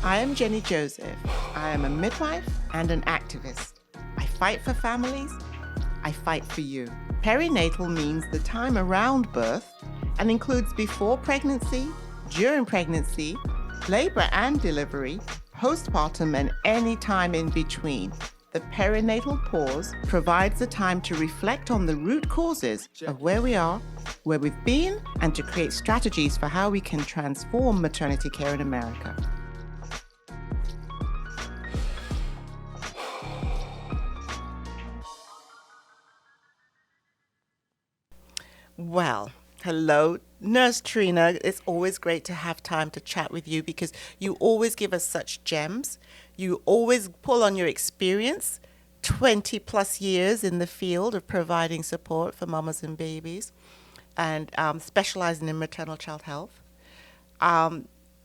I am Jennie Joseph. I am a midwife and an activist. I fight for families. I fight for you. Perinatal means the time around birth and includes before pregnancy, during pregnancy, labor and delivery, postpartum, and any time in between. The perinatal pause provides the time to reflect on the root causes of where we are, where we've been, and to create strategies for how we can transform maternity care in America. Well, hello, Nurse Trina. It's always great to have time to chat with you because you always give us such gems. You always pull on your experience, 20 plus years in the field of providing support for mamas and babies and specializing in maternal child health.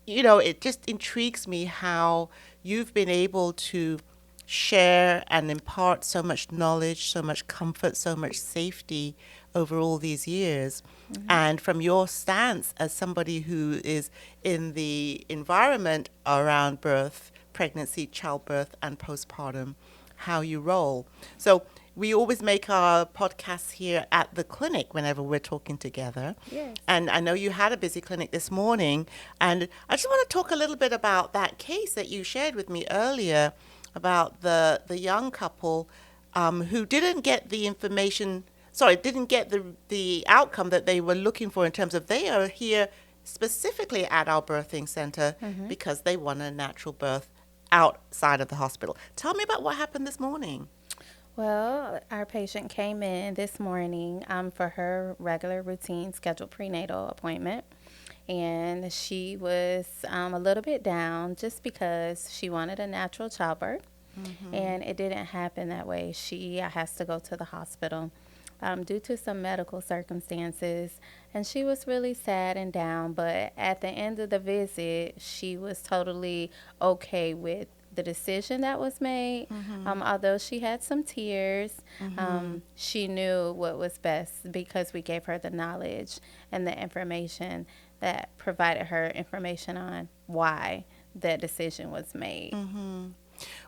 It just intrigues me how you've been able to share and impart so much knowledge, so much comfort, so much safety over all these years. Mm-hmm. And from your stance as somebody who is in the environment around birth, pregnancy, childbirth, and postpartum, how you roll. So we always make our podcasts here at the clinic whenever we're talking together. Yes. And I know you had a busy clinic this morning. And I just want to talk a little bit about that case that you shared with me earlier about the young couple who didn't get the information, didn't get the outcome that they were looking for in terms of they are here specifically at our birthing center because they want a natural birth outside of the hospital. Tell me about what happened this morning. Well, our patient came in this morning for her regular routine scheduled prenatal appointment. And she was a little bit down just because she wanted a natural childbirth. And it didn't happen that way. She has to go to the hospital due to some medical circumstances. And she was really sad and down. But at the end of the visit, she was totally okay with the decision that was made. Although she had some tears, she knew what was best because we gave her the knowledge and the information that provided her information on why that decision was made.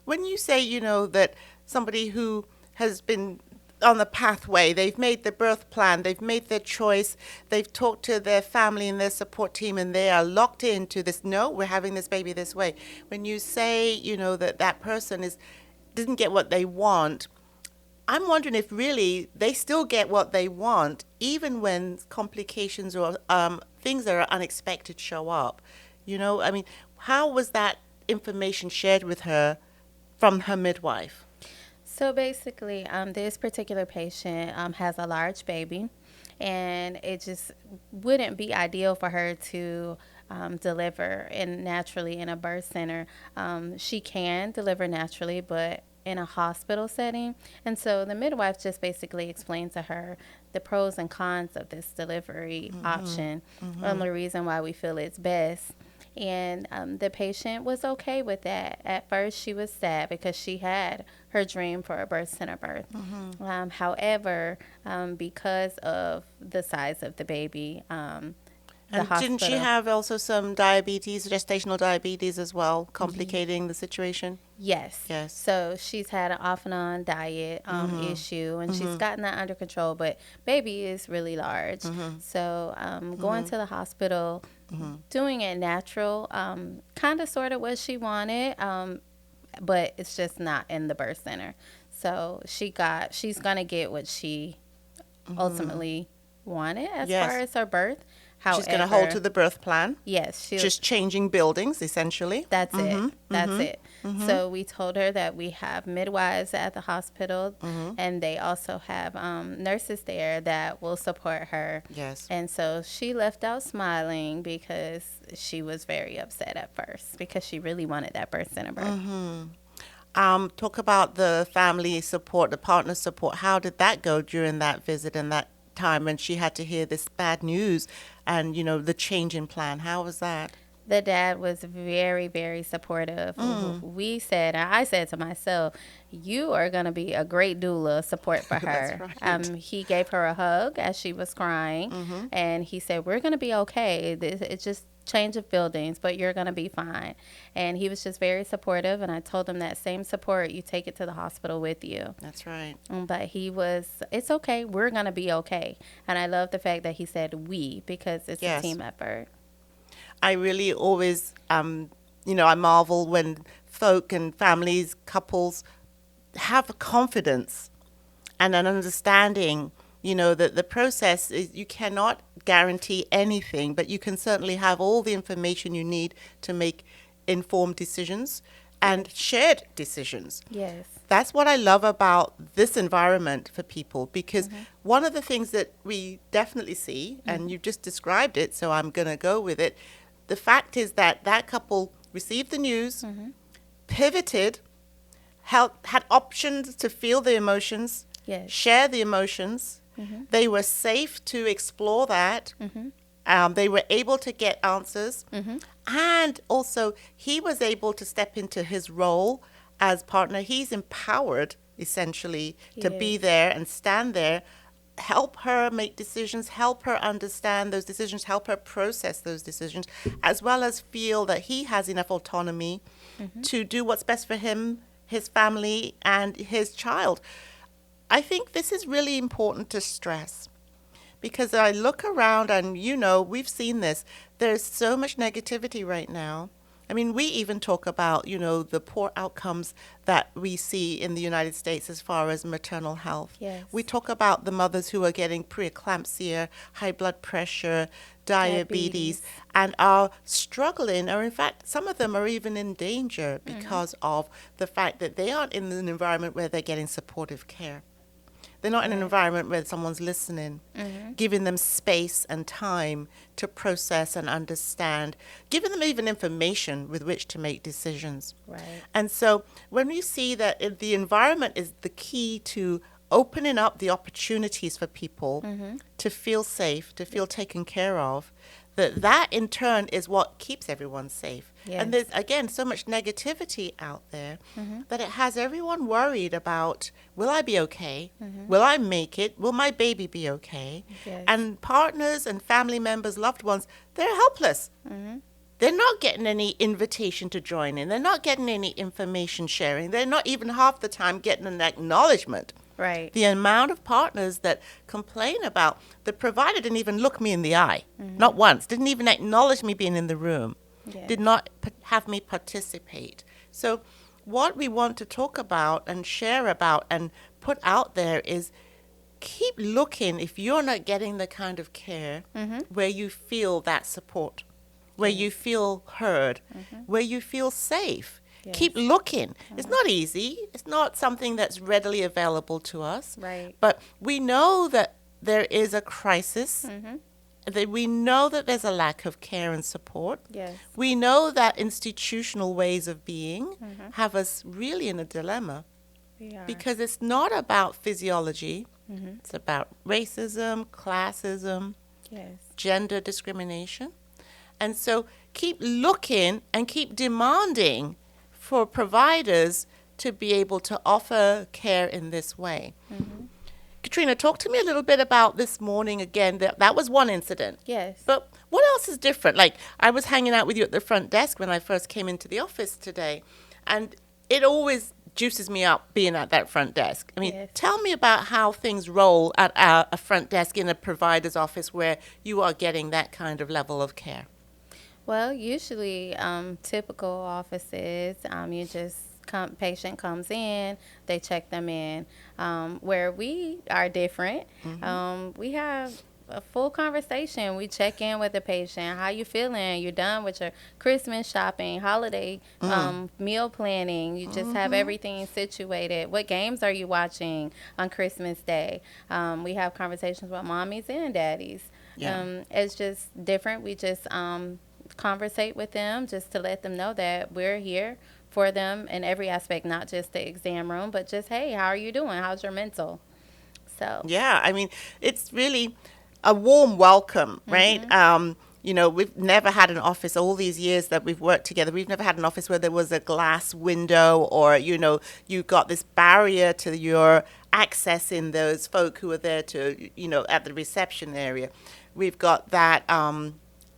When you say, that somebody who has been on the pathway, they've made the birth plan, they've made their choice, they've talked to their family and their support team, and they are locked into this, no, we're having this baby this way. When you say, that person didn't get what they want, I'm wondering if really they still get what they want, even when complications or things that are unexpected show up. How was that information shared with her from her midwife? So basically, this particular patient has a large baby, and it just wouldn't be ideal for her to deliver naturally in a birth center. She can deliver naturally, but in a hospital setting. And so the midwife just basically explained to her the pros and cons of this delivery option, and the reason why we feel it's best. And the patient was okay with that. At first, she was sad because she had her dream for a birth center birth. However, because of the size of the baby, and didn't she have also some diabetes, gestational diabetes as well, complicating the situation? Yes. So she's had an off and on diet issue, and she's gotten that under control, but baby is really large. So going to the hospital, doing it natural, kind of sort of what she wanted, but it's just not in the birth center. So she's going to get what she ultimately wanted as far as her birth. However, she's going to hold to the birth plan. Yes. Just changing buildings, essentially. That's it. That's it. So we told her that we have midwives at the hospital, and they also have nurses there that will support her. Yes. And so she left out smiling because she was very upset at first because she really wanted that birth center birth. Talk about the family support, the partner support. How did that go during that visit and that time when she had to hear this bad news and, the change in plan? How was that? The dad was very, very supportive. I said to myself, you are going to be a great doula support for her. That's right. He gave her a hug as she was crying, and he said, we're going to be okay. It's just change of buildings, but you're going to be fine. And he was just very supportive. And I told him that same support, you take it to the hospital with you. That's right. But he was, it's okay. We're going to be okay. And I love the fact that he said we, because it's a Yes. team effort. I really always, I marvel when folk and families, couples have confidence and an understanding, that the process is, you cannot guarantee anything, but you can certainly have all the information you need to make informed decisions and shared decisions. Yes. That's what I love about this environment for people, because one of the things that we definitely see, and you just described it, so I'm going to go with it, the fact is that that couple received the news, pivoted, had options to feel the emotions, Yes. share the emotions. They were safe to explore that. They were able to get answers. And also, he was able to step into his role as partner. He's empowered, essentially, to be is. there and stand there, help her make decisions, help her understand those decisions, help her process those decisions, as well as feel that he has enough autonomy to do what's best for him, his family, and his child. I think this is really important to stress, because I look around and, we've seen this. There's so much negativity right now. I mean, we even talk about, the poor outcomes that we see in the United States as far as maternal health. Yes. We talk about the mothers who are getting preeclampsia, high blood pressure, diabetes, and are struggling, or in fact, some of them are even in danger because of the fact that they aren't in an environment where they're getting supportive care. They're not in an environment where someone's listening, giving them space and time to process and understand, giving them even information with which to make decisions. Right. And so when we see that the environment is the key to opening up the opportunities for people to feel safe, to feel taken care of, that in turn is what keeps everyone safe. Yes. And there's, again, so much negativity out there that it has everyone worried about, will I be okay? Will I make it? Will my baby be okay? Yes. And partners and family members, loved ones, they're helpless. They're not getting any invitation to join in. They're not getting any information sharing. They're not even half the time getting an acknowledgement. Right. The amount of partners that complain about the provider didn't even look me in the eye, not once, didn't even acknowledge me being in the room, Yes. did not have me participate. So what we want to talk about and share about and put out there is keep looking if you're not getting the kind of care where you feel that support, where you feel heard, where you feel safe. Yes. Keep looking. It's not easy. It's not something that's readily available to us. Right. But we know that there is a crisis. That we know that there's a lack of care and support. Yes. We know that institutional ways of being have us really in a dilemma, We are. because it's not about physiology. It's about racism, classism, Yes. gender discrimination. And so keep looking and keep demanding for providers to be able to offer care in this way. Katrina, talk to me a little bit about this morning again. That was one incident. Yes. But what else is different? Like, I was hanging out with you at the front desk when I first came into the office today, and it always juices me up being at that front desk. I mean, Yes. tell me about how things roll at a front desk in a provider's office where you are getting that kind of level of care. Well, usually, typical offices, you just patient comes in, they check them in. Where we are different, we have a full conversation. We check in with the patient. How you feeling? You're done with your Christmas shopping, holiday meal planning. You just have everything situated. What games are you watching on Christmas Day? We have conversations with mommies and daddies. Yeah. It's just different. We just conversate with them just to let them know that we're here for them in every aspect, not just the exam room, but just, hey, how are you doing? How's your mental? So Yeah, I mean, it's really a warm welcome, right? We've never had an office, all these years that we've worked together, we've never had an office where there was a glass window or, you got this barrier to your accessing those folk who are there to, at the reception area. We've got that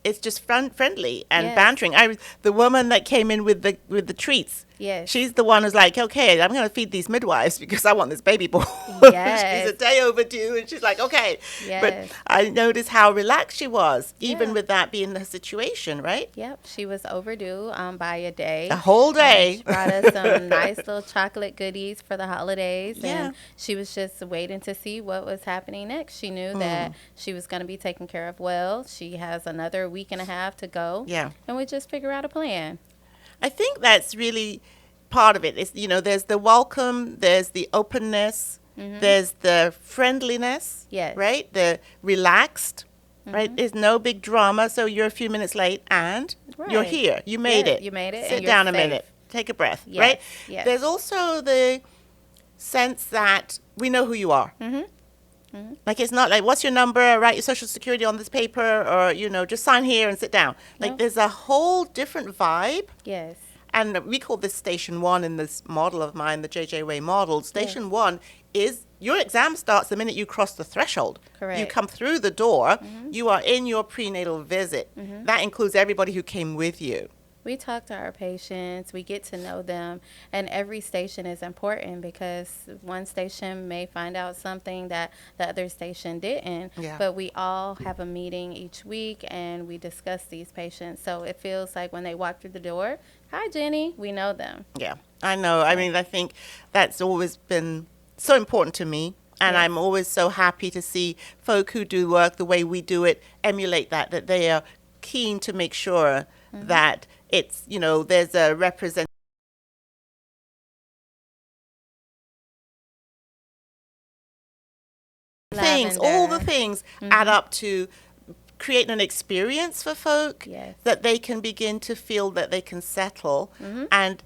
it's just friendly and Yes. bantering. The woman that came in with the treats. Yes. She's the one who's like, okay, I'm going to feed these midwives because I want this baby born. Yes. She's a day overdue, and she's like, okay. Yes. But I noticed how relaxed she was, even Yeah. with that being the situation, right? Yep, she was overdue by a day. A whole day. She brought us some nice little chocolate goodies for the holidays, Yeah. and she was just waiting to see what was happening next. She knew that she was going to be taken care of well. She has another week and a half to go. Yeah. And we just figure out a plan. I think that's really part of it. Is, there's the welcome, there's the openness, there's the friendliness, Yes. right? The relaxed, right? There's no big drama, so you're a few minutes late and you're Right. here. You made Yeah, it. you made it, Sit and you're down a safe. minute. Take a breath, Yes, right? yes. There's also the sense that we know who you are. Like, it's not like, what's your number, write your social security on this paper, or, just sign here and sit down. Like, No. there's a whole different vibe. Yes. And we call this Station 1 in this model of mine, the JJ Way model. Station 1 is your exam starts the minute you cross the threshold. Correct. You come through the door, you are in your prenatal visit. That includes everybody who came with you. We talk to our patients, we get to know them, and every station is important because one station may find out something that the other station didn't. Yeah. But we all have a meeting each week and we discuss these patients. So it feels like when they walk through the door, hi, Jennie, we know them. Yeah, I know. I mean, I think that's always been so important to me. And Yes. I'm always so happy to see folk who do work the way we do it emulate that they are keen to make sure that it's, there's a representation. Things, all the Lavender. things add up to creating an experience for folk Yes. that they can begin to feel that they can settle and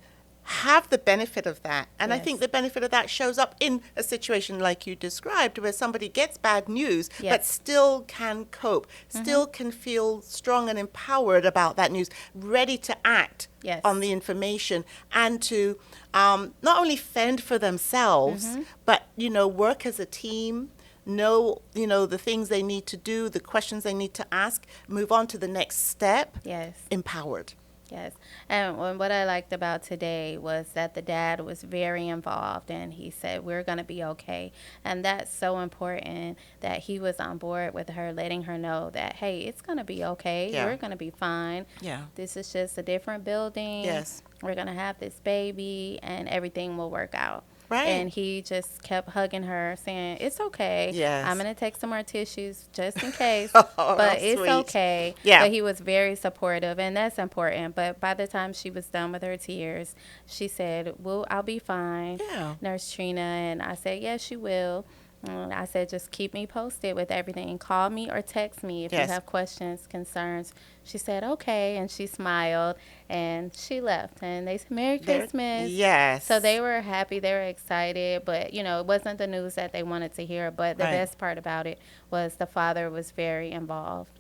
have the benefit of that. And I Yes. think the benefit of that shows up in a situation like you described, where somebody gets bad news but Yes. still can cope, still can feel strong and empowered about that news, ready to act Yes. on the information, and to not only fend for themselves, but, work as a team, know, the things they need to do, the questions they need to ask, move on to the next step, Yes. empowered. Yes. And what I liked about today was that the dad was very involved and he said, we're going to be okay. And that's so important that he was on board with her, letting her know that, hey, it's going to be okay. Yeah. We're going to be fine. Yeah. This is just a different building. Yes. We're going to have this baby and everything will work out. Right. And he just kept hugging her, saying, it's okay. Yes. I'm going to take some more tissues just in case. Oh, but how it's sweet. okay. Yeah. But he was very supportive, and that's important. But by the time she was done with her tears, she said, well, I'll be fine, Yeah. Nurse Trina. And I said, yes, you will. And I said, just keep me posted with everything. Call me or text me if Yes. you have questions, concerns. She said, okay. And she smiled, and she left. And they said, Merry Christmas. Yes. So they were happy. They were excited. But, it wasn't the news that they wanted to hear. But the Right. best part about it was the father was very involved.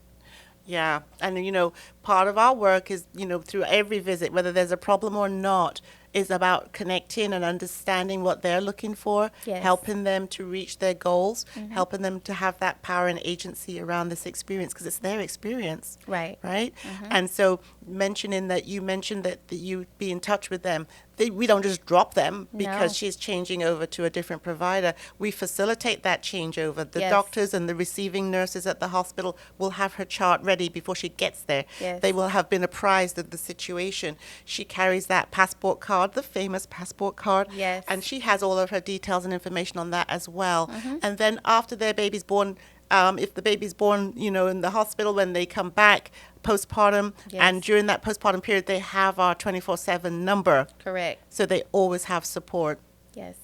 Yeah. And, part of our work is, through every visit, whether there's a problem or not, is about connecting and understanding what they're looking for, Yes. helping them to reach their goals, helping them to have that power and agency around this experience, because it's their experience. Right. Right? And so mentioning that you mentioned that you be in touch with them, we don't just drop them because No. she's changing over to a different provider. We facilitate that changeover. The Yes. doctors and the receiving nurses at the hospital will have her chart ready before she gets there. Yes. They will have been apprised of the situation. She carries that passport card, the famous passport card. Yes. And she has all of her details and information on that as well. And then after their baby's born, if the baby's born, in the hospital, when they come back postpartum, Yes. and during that postpartum period, they have our 24/7 number. Correct. So they always have support. Yes.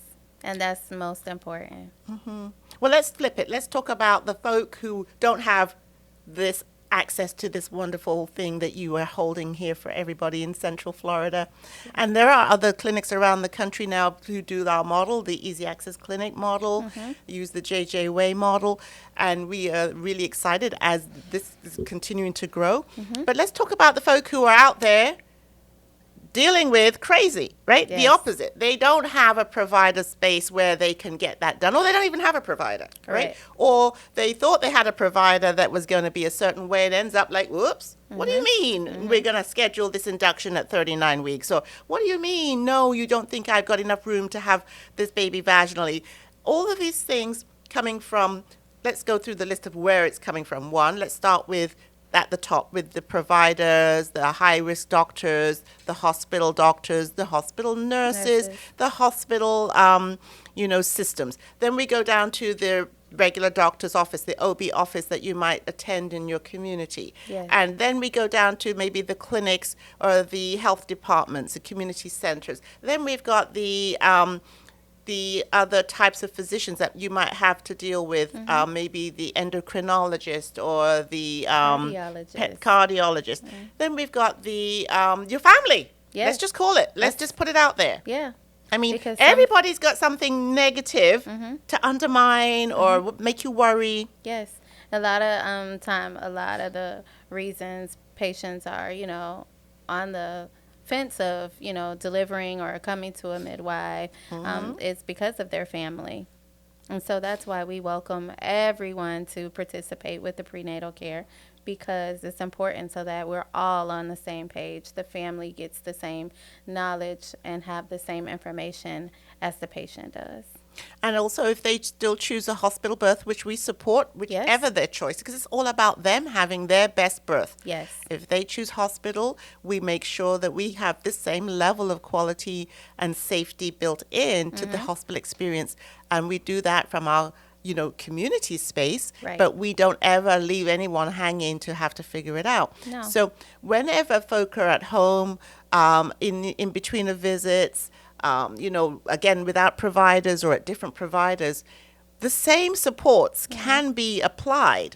And that's most important. Well, let's flip it. Let's talk about the folk who don't have this access to this wonderful thing that you are holding here for everybody in Central Florida. And there are other clinics around the country now who do our model, the Easy Access Clinic model, use the JJ Way model. And we are really excited as this is continuing to grow. But let's talk about the folk who are out there dealing with crazy, right? The Yes. opposite. They don't have a provider space where they can get that done, or they don't even have a provider, right? Correct. Or they thought they had a provider that was going to be a certain way. It ends up like, whoops, what do you mean we're going to schedule this induction at 39 weeks? Or what do you mean, no, you don't think I've got enough room to have this baby vaginally? All of these things coming from, let's go through the list of where it's coming from. One, let's start with at the top with the providers, the high-risk doctors, the hospital doctors, the hospital nurses, the hospital, systems. Then we go down to the regular doctor's office, the OB office that you might attend in your community. Yes. And then we go down to maybe the clinics or the health departments, the community centers. Then we've got the other types of physicians that you might have to deal with, maybe the endocrinologist or the Cardiologist. pet cardiologist. Then we've got the your family. Yes. Let's just call it. Let's just put it out there. Yeah. I mean, Because everybody's got something negative to undermine or make you worry. Yes. A lot of a lot of the reasons patients are, on the fence of, delivering or coming to a midwife is because of their family. And so that's why we welcome everyone to participate with the prenatal care, because it's important so that we're all on the same page. The family gets the same knowledge and have the same information as the patient does. And also, if they still choose a hospital birth, which we support, whichever their choice, because it's all about them having their best birth. Yes. If they choose hospital, we make sure that we have the same level of quality and safety built in to the hospital experience. And we do that from our community space, Right. but we don't ever leave anyone hanging to have to figure it out. No. So whenever folk are at home, in between the visits, again, without providers or at different providers, the same supports can be applied.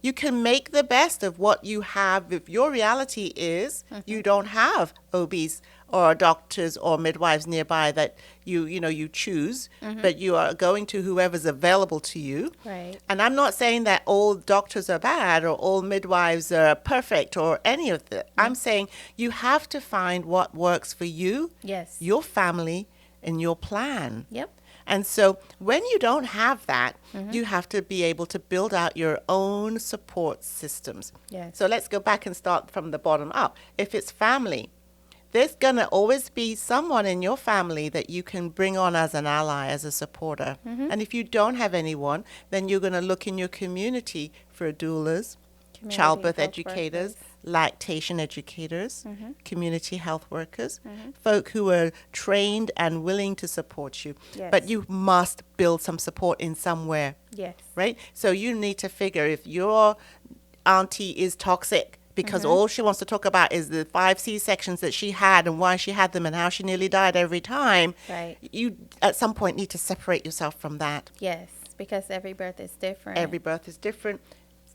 You can make the best of what you have. If your reality is you don't have OBs or doctors or midwives nearby that you choose, but you are going to whoever's available to you. Right. And I'm not saying that all doctors are bad or all midwives are perfect or any of that. I'm saying you have to find what works for you, Yes. your family, and your plan. Yep. And so when you don't have that, you have to be able to build out your own support systems. Yes. So let's go back and start from the bottom up. If it's family, there's going to always be someone in your family that you can bring on as an ally, as a supporter. And if you don't have anyone, then you're going to look in your community for doulas, Community childbirth health educators, workers. lactation educators, community health workers, folk who are trained and willing to support you. Yes. But you must build some support in somewhere, Yes. right? So you need to figure if your auntie is toxic because all she wants to talk about is the 5 C-sections that she had and why she had them and how she nearly died every time. Right. You at some point need to separate yourself from that. Yes. Because every birth is different. Every birth is different.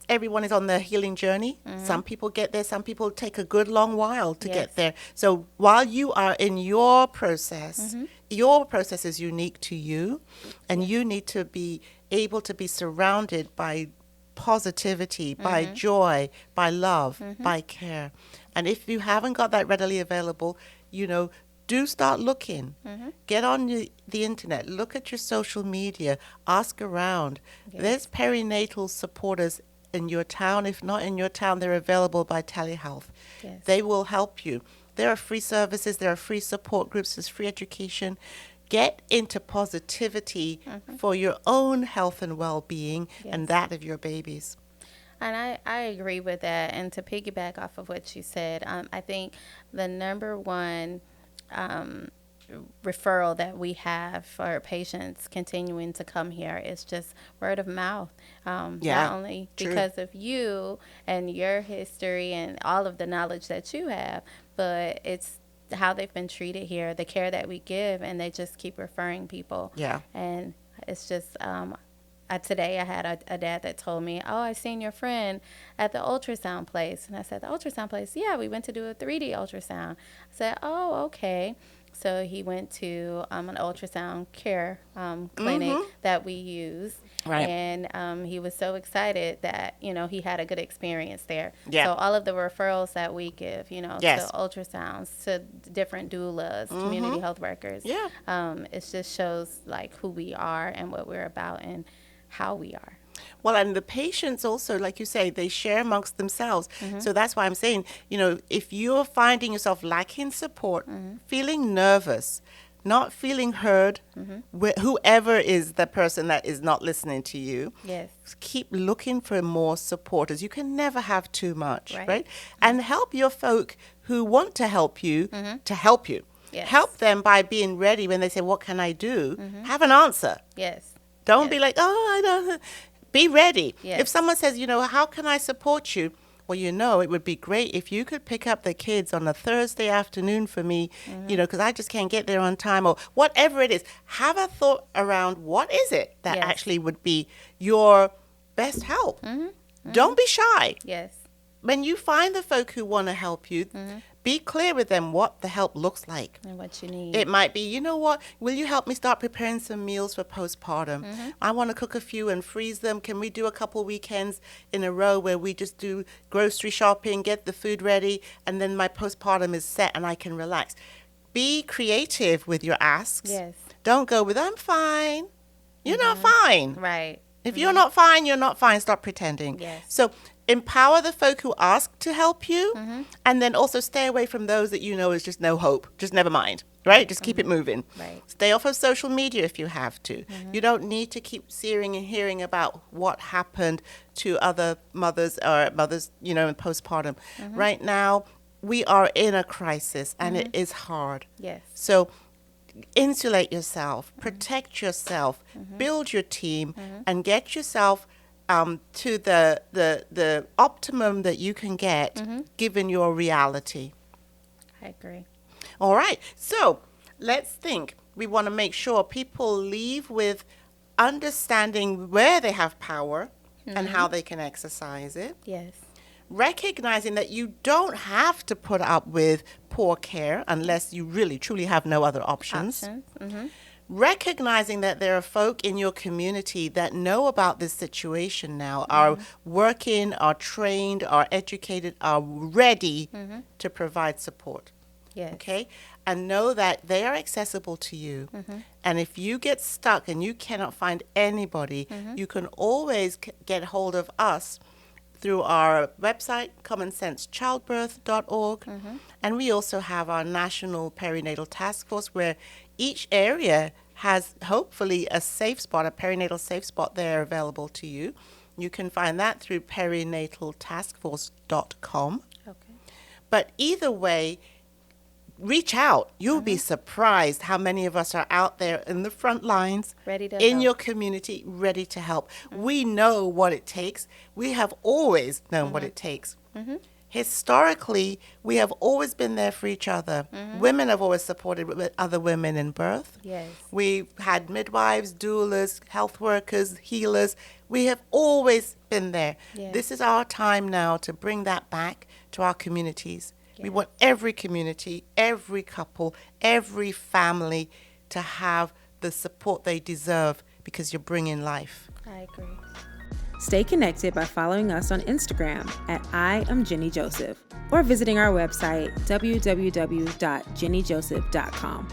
Everyone is on their healing journey. Some people get there. Some people take a good long while to Yes. get there. So while you are in your process is unique to you, and you need to be able to be surrounded by positivity, by joy, by love, by care. And if you haven't got that readily available, do start looking. Get on the internet. Look at your social media. Ask around. Yes. There's perinatal supporters in your town. If not in your town, they're available by telehealth. Yes. They will help you. There are free services. There are free support groups. There's free education. Get into positivity for your own health and well-being and Yes. that of your babies. And I agree with that. And to piggyback off of what you said, I think the number one referral that we have for patients continuing to come here is just word of mouth. Not only true. because of you and your history and all of the knowledge that you have, but it's how they've been treated here, the care that we give, and they just keep referring people. Yeah. And it's just today I had a dad that told me, oh, I seen your friend at the ultrasound place. And I said, the ultrasound place? Yeah, we went to do a 3D ultrasound. I said, oh, okay. So he went to an ultrasound care clinic that we use. Right. And he was so excited that, he had a good experience there. Yeah. So all of the referrals that we give, Yes. to ultrasounds, to different doulas, community health workers. Yeah. It just shows like who we are and what we're about and how we are. Well, and the patients also, like you say, they share amongst themselves. So that's why I'm saying, if you're finding yourself lacking support, feeling nervous, not feeling heard, whoever is the person that is not listening to you, Yes. keep looking for more supporters. You can never have too much, Right. right? And help your folk who want to help you to help you. Yes. Help them by being ready when they say, what can I do? Have an answer. Yes. Don't be like, I don't. Be ready. Yes. If someone says, how can I support you? Well, it would be great if you could pick up the kids on a Thursday afternoon for me, because I just can't get there on time, or whatever it is. Have a thought around what is it that Yes. actually would be your best help. Don't be shy. Yes. When you find the folk who want to help you, be clear with them what the help looks like. And what you need. It might be, will you help me start preparing some meals for postpartum? I want to cook a few and freeze them. Can we do a couple weekends in a row where we just do grocery shopping, get the food ready, and then my postpartum is set and I can relax? Be creative with your asks. Yes. Don't go with, I'm fine. You're not fine. Right. If you're not fine, you're not fine. Stop pretending. Yes. So empower the folk who ask to help you, and then also stay away from those that is just no hope. Just never mind, right? Just keep it moving. Right. Stay off of social media if you have to. You don't need to keep seeing and hearing about what happened to other mothers or mothers, in postpartum. Right now, we are in a crisis, and it is hard. Yes. So insulate yourself, protect yourself, build your team, and get yourself to the optimum that you can get given your reality. I agree. All right. So let's think. We want to make sure people leave with understanding where they have power and how they can exercise it. Yes. Recognizing that you don't have to put up with poor care unless you really, truly have no other options. Recognizing that there are folk in your community that know about this situation now, are working, are trained, are educated, are ready to provide support. Yes. Okay? And know that they are accessible to you. And if you get stuck and you cannot find anybody, you can always get hold of us through our website, commonsensechildbirth.org. And we also have our National Perinatal Task Force, where each area has hopefully a safe spot, a perinatal safe spot there available to you. You can find that through perinataltaskforce.com. Okay. But either way, reach out. You'll be surprised how many of us are out there in the front lines, Ready to in help. your community, ready to help. We know what it takes. We have always known what it takes. Historically, we have always been there for each other. Women have always supported other women in birth. Yes. We've had midwives, doulas, health workers, healers. We have always been there. Yes. This is our time now to bring that back to our communities. We want every community, every couple, every family to have the support they deserve, because you're bringing life. I agree. Stay connected by following us on Instagram at I am Jennie Joseph, or visiting our website www.jenniejoseph.com.